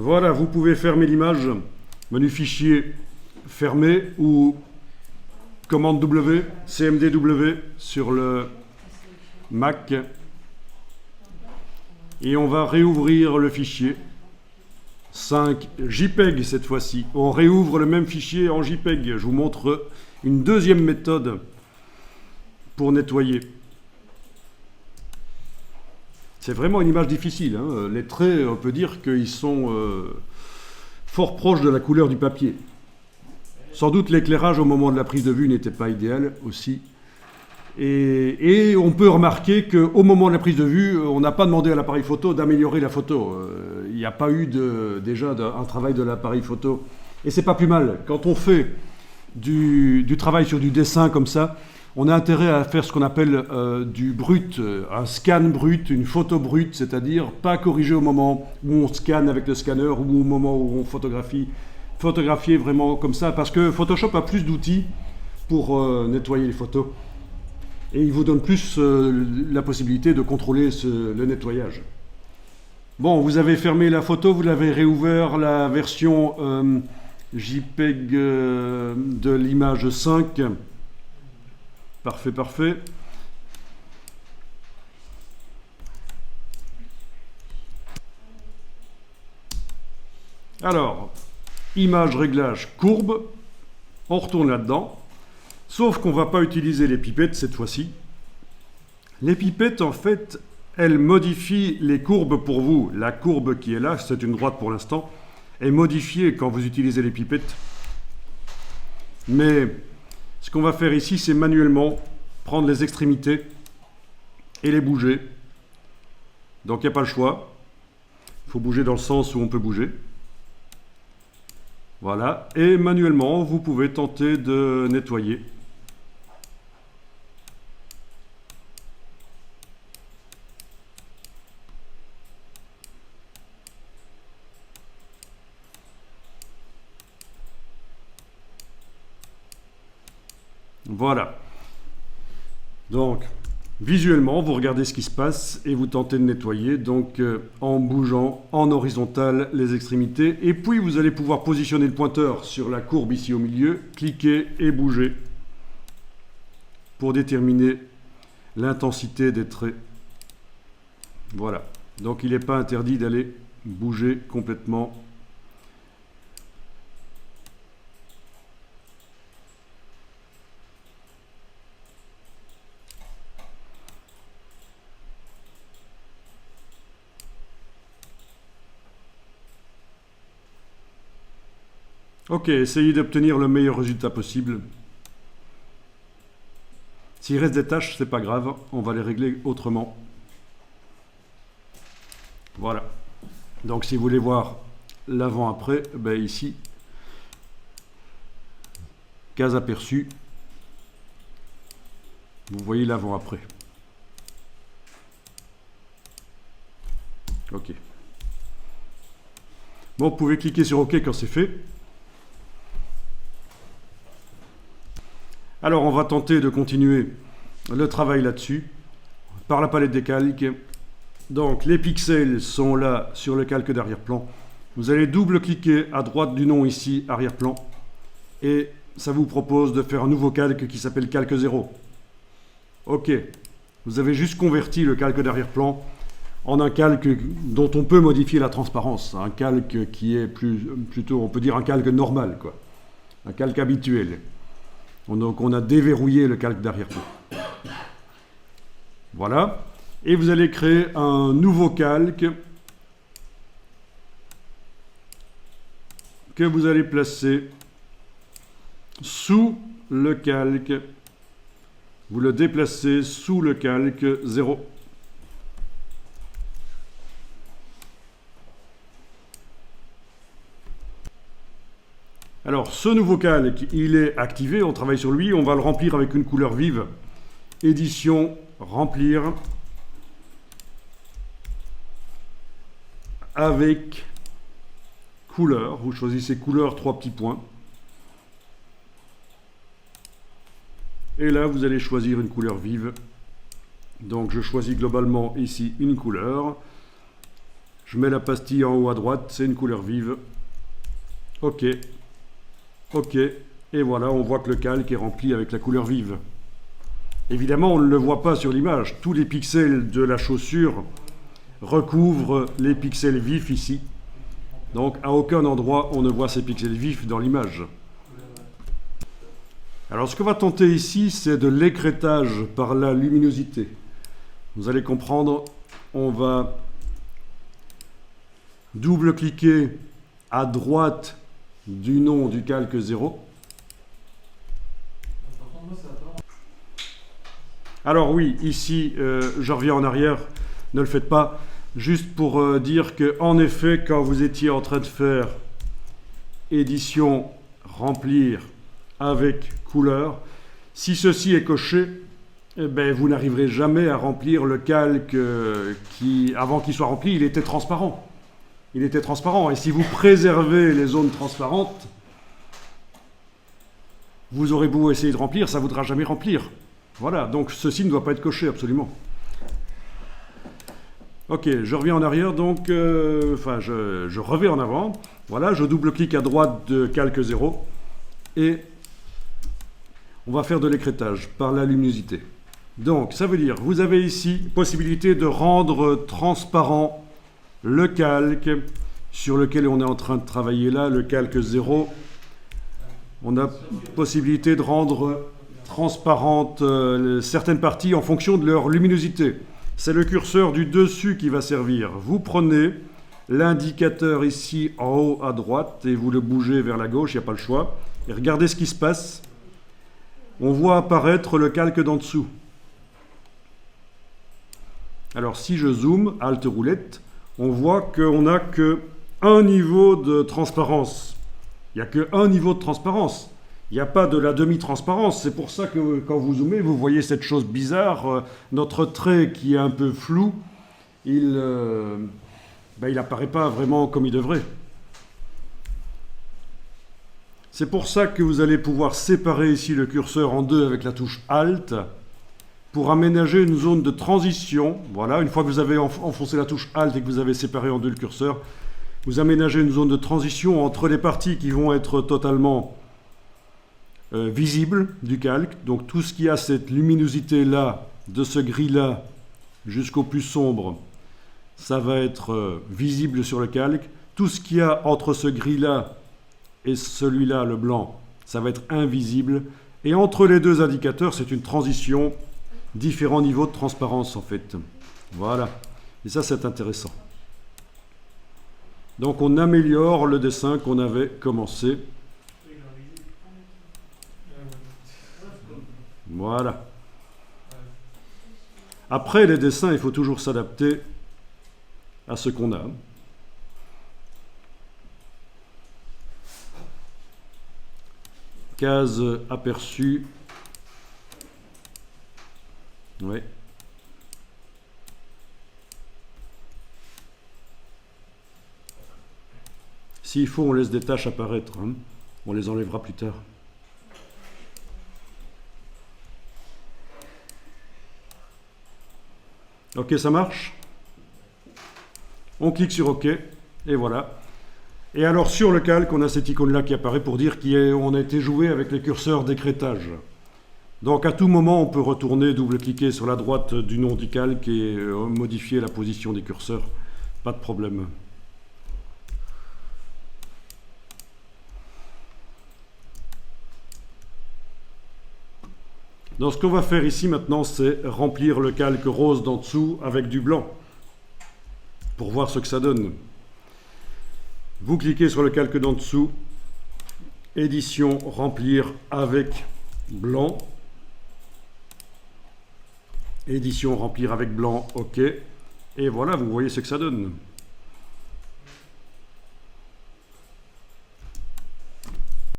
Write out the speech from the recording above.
Voilà, vous pouvez fermer l'image, menu fichier fermé ou commande W, CMDW sur le Mac. Et on va réouvrir le fichier 5 JPEG cette fois-ci. On réouvre le même fichier en JPEG. Je vous montre une deuxième méthode pour nettoyer. C'est vraiment une image difficile, hein. Les traits, on peut dire qu'ils sont fort proches de la couleur du papier. Sans doute l'éclairage au moment de la prise de vue n'était pas idéal aussi. Et on peut remarquer qu'au moment de la prise de vue, on n'a pas demandé à l'appareil photo d'améliorer la photo. Il n'y a pas eu déjà un travail de l'appareil photo. Et c'est pas plus mal. Quand on fait du travail sur du dessin comme ça, on a intérêt à faire ce qu'on appelle du brut, un scan brut, une photo brute, c'est-à-dire pas corriger au moment où on scanne avec le scanner ou au moment où on photographie. Photographier vraiment comme ça, parce que Photoshop a plus d'outils pour nettoyer les photos. Et il vous donne plus la possibilité de contrôler le nettoyage. Bon, vous avez fermé la photo, vous l'avez réouvert, la version JPEG de l'image 5. Parfait, parfait. Alors, image réglage courbe, on retourne là-dedans. Sauf qu'on ne va pas utiliser les pipettes cette fois-ci. Les pipettes, en fait, elles modifient les courbes pour vous. La courbe qui est là, c'est une droite pour l'instant, est modifiée quand vous utilisez les pipettes. Mais ce qu'on va faire ici, c'est manuellement prendre les extrémités et les bouger. Donc il n'y a pas le choix. Il faut bouger dans le sens où on peut bouger. Voilà. Et manuellement, vous pouvez tenter de nettoyer. Voilà. Donc, visuellement, vous regardez ce qui se passe et vous tentez de nettoyer, donc en bougeant en horizontal les extrémités. Et puis, vous allez pouvoir positionner le pointeur sur la courbe ici au milieu, cliquer et bouger pour déterminer l'intensité des traits. Voilà. Donc, il n'est pas interdit d'aller bouger complètement. Ok, essayez d'obtenir le meilleur résultat possible. S'il reste des tâches, c'est pas grave, on va les régler autrement. Voilà. Donc si vous voulez voir l'avant-après, ben ici, case aperçue, vous voyez l'avant-après. Ok. Bon, vous pouvez cliquer sur OK quand c'est fait. Alors, on va tenter de continuer le travail là-dessus par la palette des calques. Donc, les pixels sont là sur le calque d'arrière-plan. Vous allez double-cliquer à droite du nom ici, arrière-plan. Et ça vous propose de faire un nouveau calque qui s'appelle calque 0. OK. Vous avez juste converti le calque d'arrière-plan en un calque dont on peut modifier la transparence. Un calque qui est plutôt, on peut dire un calque normal, quoi. Un calque habituel. Donc on a déverrouillé le calque d'arrière-plan. Voilà. Et vous allez créer un nouveau calque que vous allez placer sous le calque. Vous le déplacez sous le calque 0. Alors, ce nouveau calque, il est activé, on travaille sur lui, on va le remplir avec une couleur vive. Édition, remplir, avec couleur. Vous choisissez couleur, 3 petits points. Et là, vous allez choisir une couleur vive. Donc, je choisis globalement ici une couleur. Je mets la pastille en haut à droite, c'est une couleur vive. OK. OK. Et voilà, on voit que le calque est rempli avec la couleur vive. Évidemment, on ne le voit pas sur l'image. Tous les pixels de la chaussure recouvrent les pixels vifs ici. Donc, à aucun endroit, on ne voit ces pixels vifs dans l'image. Alors, ce qu'on va tenter ici, c'est de l'écrêtage par la luminosité. Vous allez comprendre, on va double-cliquer à droite du nom du calque 0. Alors oui, ici, je reviens en arrière, ne le faites pas, juste pour dire que, en effet, quand vous étiez en train de faire édition, remplir avec couleur, si ceci est coché, eh ben, vous n'arriverez jamais à remplir le calque qui, avant qu'il soit rempli, il était transparent. Il était transparent. Et si vous préservez les zones transparentes, vous aurez beau essayer de remplir, ça ne voudra jamais remplir. Voilà, donc ceci ne doit pas être coché, absolument. Ok, je reviens en arrière, donc, je reviens en avant. Voilà, je double-clique à droite de calque 0 et on va faire de l'écrêtage par la luminosité. Donc, ça veut dire, vous avez ici possibilité de rendre transparent le calque sur lequel on est en train de travailler là, le calque 0. On a possibilité de rendre transparentes certaines parties en fonction de leur luminosité. C'est le curseur du dessus qui va servir. Vous prenez l'indicateur ici en haut à droite et vous le bougez vers la gauche, il n'y a pas le choix. Et regardez ce qui se passe. On voit apparaître le calque d'en dessous. Alors si je zoome, Alt roulette, on voit qu'on n'a qu'un niveau de transparence. Il n'y a qu'un niveau de transparence. Il n'y a pas de la demi-transparence. C'est pour ça que quand vous zoomez, vous voyez cette chose bizarre. Notre trait qui est un peu flou, il n'apparaît pas vraiment comme il devrait. C'est pour ça que vous allez pouvoir séparer ici le curseur en deux avec la touche Alt pour aménager une zone de transition. Voilà, une fois que vous avez enfoncé la touche Alt et que vous avez séparé en deux le curseur, vous aménagez une zone de transition entre les parties qui vont être totalement visibles du calque. Donc tout ce qui a cette luminosité-là, de ce gris-là jusqu'au plus sombre, ça va être visible sur le calque. Tout ce qu'il y a entre ce gris-là et celui-là, le blanc, ça va être invisible. Et entre les deux indicateurs, c'est une transition, différents niveaux de transparence en fait. Voilà. Et ça, c'est intéressant. Donc on améliore le dessin qu'on avait commencé. Voilà. Après, les dessins, il faut toujours s'adapter à ce qu'on a. Case aperçue. Oui. S'il faut, on laisse des tâches apparaître. Hein. On les enlèvera plus tard. Ok, ça marche. On clique sur OK. Et voilà. Et alors, sur le calque, on a cette icône-là qui apparaît pour dire qu'on a été joué avec les curseurs d'écrêtage. Donc, à tout moment, on peut retourner, double-cliquer sur la droite du nom du calque et modifier la position des curseurs. Pas de problème. Donc, ce qu'on va faire ici maintenant, c'est remplir le calque rose d'en dessous avec du blanc pour voir ce que ça donne. Vous cliquez sur le calque d'en dessous, édition, remplir avec blanc, édition, remplir avec blanc, OK, et voilà, vous voyez ce que ça donne.